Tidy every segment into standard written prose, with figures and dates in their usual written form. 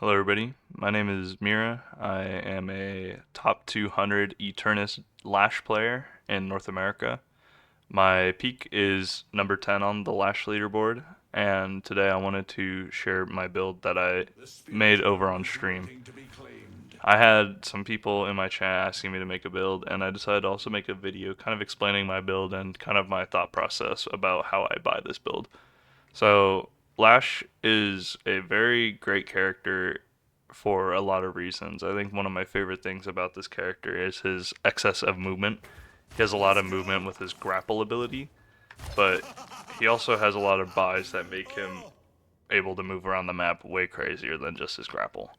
Hello, everybody. My name is Mira. I am a top 200 Eternus Lash player in North America. My peak is number 10 on the Lash leaderboard, and today I wanted to share my build that I made over on stream. I had some people in my chat asking me to make a build, and I decided to also make a video kind of explaining my build and kind of my thought process about how I buy this build. So, Lash is a very great character for a lot of reasons. I think one of my favorite things about this character is his excess of movement. He has a lot of movement with his grapple ability, but he also has a lot of buys that make him able to move around the map way crazier than just his grapple.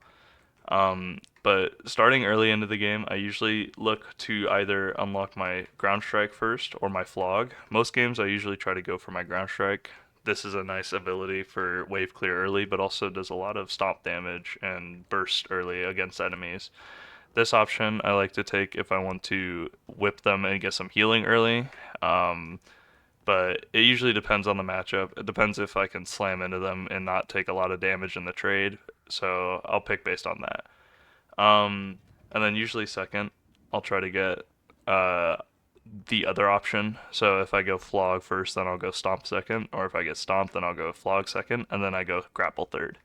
But starting early into the game, I usually look to either unlock my ground strike first or my flog. Most games I usually try to go for my ground strike. This is a nice ability for wave clear early, but also does a lot of stop damage and burst early against enemies. This option I like to take if I want to whip them and get some healing early. Um, but it usually depends on the matchup. It depends if I can slam into them and not take a lot of damage in the trade. So I'll pick based on that. And then usually second, I'll try to get uh, the other option. So if I go flog first, then I'll go stomp second, or if I get stomped, then I'll go flog second, and then I go grapple third.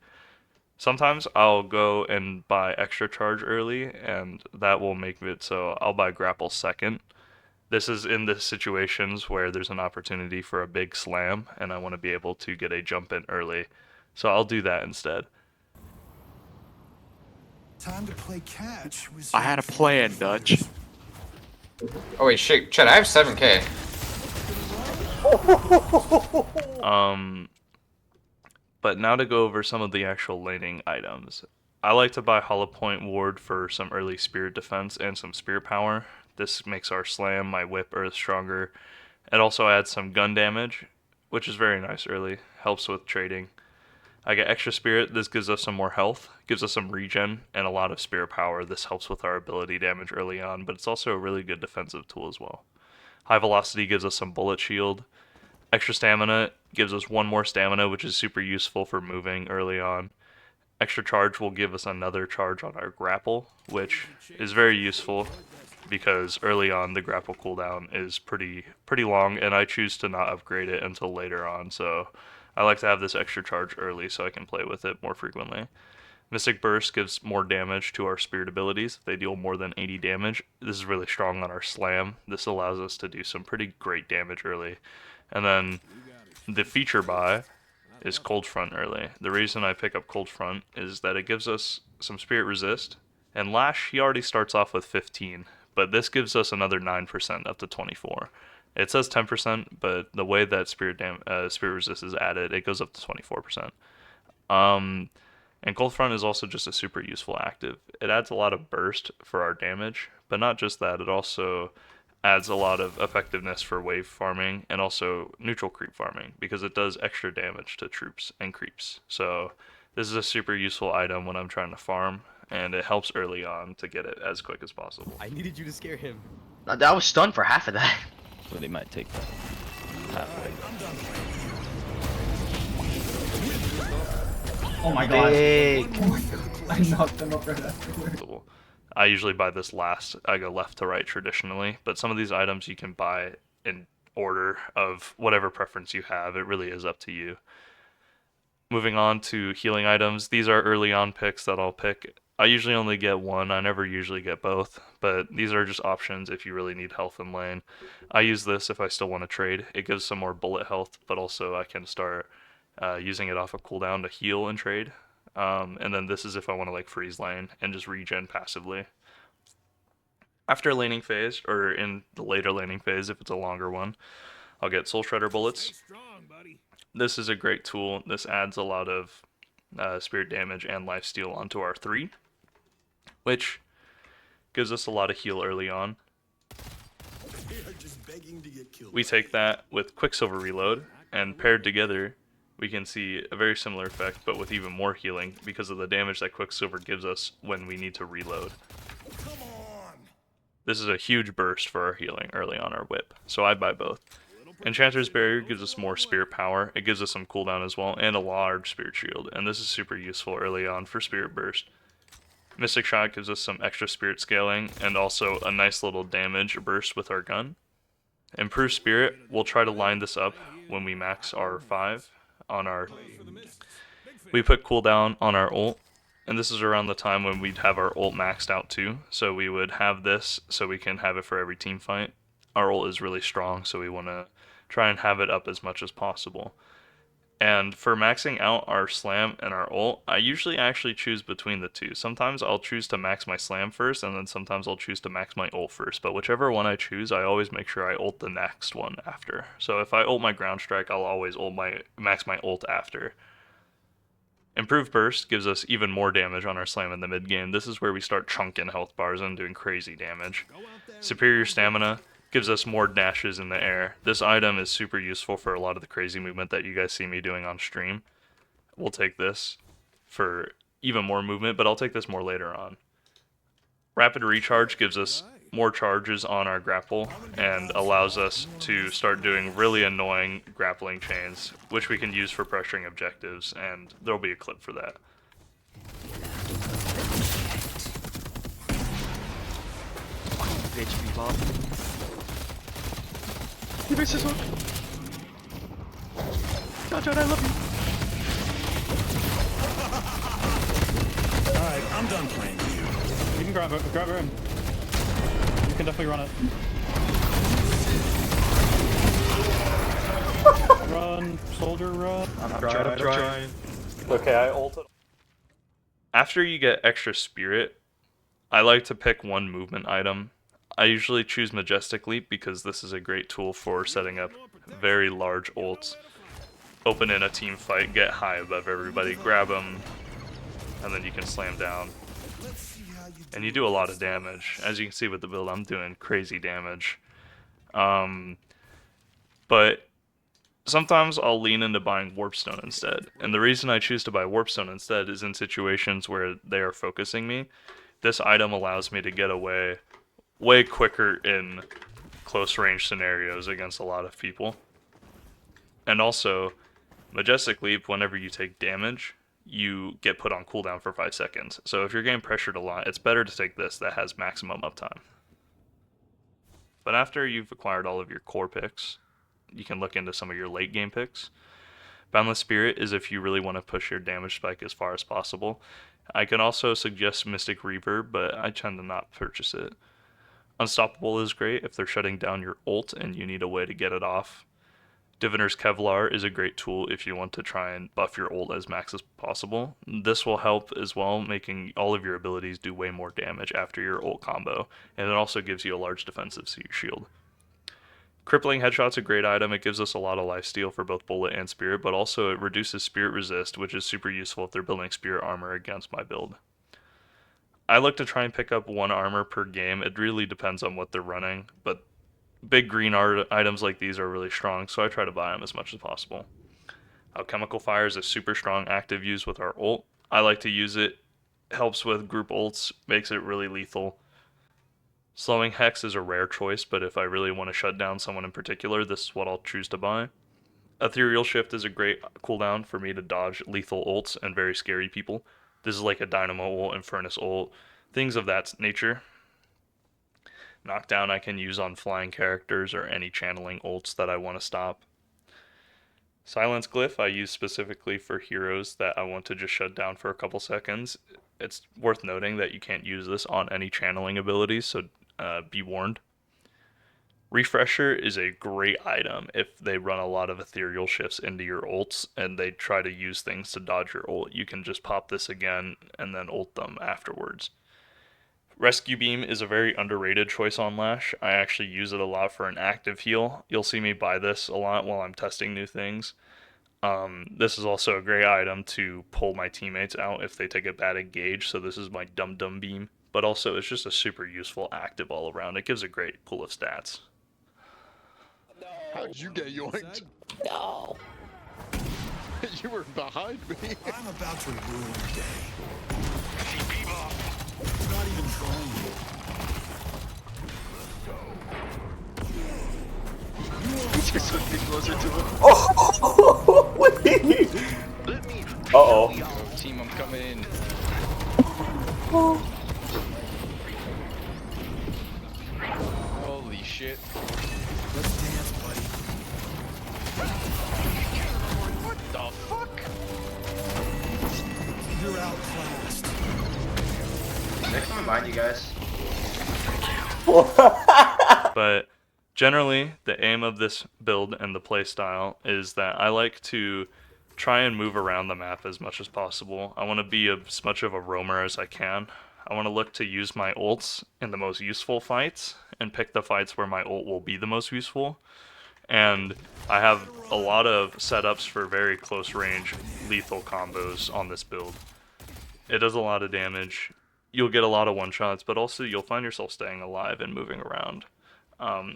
Sometimes I'll go and buy extra charge early, and that will make it so I'll buy grapple second. This is in the situations where there's an opportunity for a big slam, and I want to be able to get a jump in early. So I'll do that instead. Time to play catch with I had a plan, Dutch. Oh wait, shit, Chad, I have 7K. Um, but now to go over some of the actual laning items. I like to buy Hollow Point Ward for some early spirit defense and some spirit power. This makes our slam, my whip, earth stronger. It also adds some gun damage, which is very nice early. Helps with trading. I get extra spirit. This gives us some more health, gives us some regen, and a lot of spirit power. This helps with our ability damage early on, but it's also a really good defensive tool as well. High velocity gives us some bullet shield. Extra stamina gives us one more stamina, which is super useful for moving early on. Extra charge will give us another charge on our grapple, which is very useful because early on the grapple cooldown is pretty long, and I choose to not upgrade it until later on. So I like to have this extra charge early so I can play with it more frequently. Mystic Burst gives more damage to our spirit abilities. They deal more than 80 damage. This is really strong on our slam. This allows us to do some pretty great damage early. And then the feature buy is Cold Front early. The reason I pick up Cold Front is that it gives us some spirit resist. And Lash, he already starts off with 15, but this gives us another 9% up to 24. It says 10%, but the way that spirit resist is added, it goes up to 24%. Um, and Cold Front is also just a super useful active. It adds a lot of burst for our damage, but not just that, it also adds a lot of effectiveness for wave farming and also neutral creep farming because it does extra damage to troops and creeps. So this is a super useful item when I'm trying to farm, and it helps early on to get it as quick as possible. I needed you to scare him. I was stunned for half of that. So they might take that halfway. Oh my god. Big. Oh my god. I knocked them up right afterwards. I usually buy this last. I go left to right traditionally, but some of these items you can buy in order of whatever preference you have. It really is up to you. Moving on to healing items. These are early on picks that I'll pick. I usually only get one. I never usually get both, but these are just options if you really need health in lane. I use this if I still want to trade. It gives some more bullet health, but also I can start using it off a cooldown to heal and trade. And then this is if I want to like freeze lane and just regen passively. After laning phase, or in the later laning phase if it's a longer one, I'll get Soul Shredder bullets. This is a great tool. This adds a lot of spirit damage and lifesteal onto our 3, which gives us a lot of heal early on. We take that with Quicksilver Reload, and paired together, we can see a very similar effect, but with even more healing because of the damage that Quicksilver gives us when we need to reload. This is a huge burst for our healing early on our whip, so I buy both. Enchanter's Barrier gives us more spirit power. It gives us some cooldown as well, and a large spirit shield, and this is super useful early on for Spirit Burst. Mystic Shot gives us some extra spirit scaling, and also a nice little damage burst with our gun. Improved Spirit, we'll try to line this up when we max our 5 on our... We put cooldown on our ult, and this is around the time when we'd have our ult maxed out too, so we would have this so we can have it for every team fight. Our ult is really strong, so we want to try and have it up as much as possible. And for maxing out our slam and our ult, I usually actually choose between the two. Sometimes I'll choose to max my slam first, and then sometimes I'll choose to max my ult first. But whichever one I choose, I always make sure I ult the next one after. So if I ult my ground strike, I'll always max my ult after. Improved Burst gives us even more damage on our slam in the mid game. This is where we start chunking health bars and doing crazy damage. Superior Stamina gives us more dashes in the air. This item is super useful for a lot of the crazy movement that you guys see me doing on stream. We'll take this for even more movement, but I'll take this more later on. Rapid Recharge gives us more charges on our grapple and allows us to start doing really annoying grappling chains, which we can use for pressuring objectives, and there'll be a clip for that. HP bomb. He missed his hook. John, I love you. Alright, I'm done playing with you. You can grab her in. You can definitely run it. Run, soldier, run. I'm trying. Okay, I ulted. After you get extra spirit, I like to pick one movement item. I usually choose Majestic Leap because this is a great tool for setting up very large ults. Open in a team fight, get high above everybody, grab them, and then you can slam down. And you do a lot of damage. As you can see with the build, I'm doing crazy damage. But sometimes I'll lean into buying Warpstone instead. And the reason I choose to buy Warpstone instead is in situations where they are focusing me. This item allows me to get away way quicker in close range scenarios against a lot of people. And also, Majestic Leap, whenever you take damage, you get put on cooldown for 5 seconds. So if you're getting pressured a lot, it's better to take this that has maximum uptime. But after you've acquired all of your core picks, you can look into some of your late game picks. Boundless Spirit is if you really want to push your damage spike as far as possible. I can also suggest Mystic Reverb, but I tend to not purchase it. Unstoppable is great if they're shutting down your ult and you need a way to get it off. Diviner's Kevlar is a great tool if you want to try and buff your ult as max as possible. This will help as well, making all of your abilities do way more damage after your ult combo, and it also gives you a large defensive shield. Crippling Headshot's a great item. It gives us a lot of lifesteal for both bullet and spirit, but also it reduces spirit resist, which is super useful if they're building spirit armor against my build. I look to try and pick up one armor per game. It really depends on what they're running, but big green items like these are really strong, so I try to buy them as much as possible. Alchemical Fire is a super strong active use with our ult. I like to use it. Helps with group ults, makes it really lethal. Slowing Hex is a rare choice, but if I really want to shut down someone in particular, this is what I'll choose to buy. Ethereal Shift is a great cooldown for me to dodge lethal ults and very scary people. This is like a Dynamo ult and Furnace ult, things of that nature. Knockdown I can use on flying characters or any channeling ults that I want to stop. Silence Glyph I use specifically for heroes that I want to just shut down for a couple seconds. It's worth noting that you can't use this on any channeling abilities, so be warned. Refresher is a great item if they run a lot of ethereal shifts into your ults and they try to use things to dodge your ult. You can just pop this again and then ult them afterwards. Rescue Beam is a very underrated choice on Lash. I actually use it a lot for an active heal. You'll see me buy this a lot while I'm testing new things. This is also a great item to pull my teammates out if they take a bad engage, so this is my Dum Dum Beam. But also, it's just a super useful active all around. It gives a great pool of stats. How'd you get yoinked? No. You were behind me. I'm about to ruin your day. Not even trying. This would be closer to him. Oh, wait. Let me. Uh-oh. Yo, team, I'm coming in. Holy shit. Let's dance, buddy. What the fuck? You're outclassed. Next time behind you guys. But generally, the aim of this build and the playstyle is that I like to try and move around the map as much as possible. I want to be as much of a roamer as I can. I want to look to use my ults in the most useful fights and pick the fights where my ult will be the most useful. And I have a lot of setups for very close range lethal combos on this build. It does a lot of damage. You'll get a lot of one-shots, but also you'll find yourself staying alive and moving around.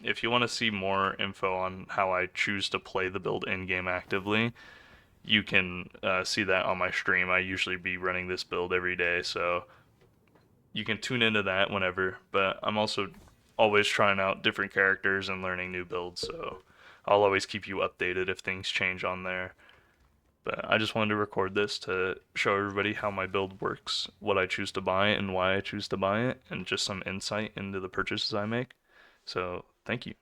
If you want to see more info on how I choose to play the build in-game actively, you can see that on my stream. I usually be running this build every day, so you can tune into that whenever. But I'm also always trying out different characters and learning new builds, so I'll always keep you updated if things change on there. But I just wanted to record this to show everybody how my build works, what I choose to buy and why I choose to buy it, and just some insight into the purchases I make. So, thank you.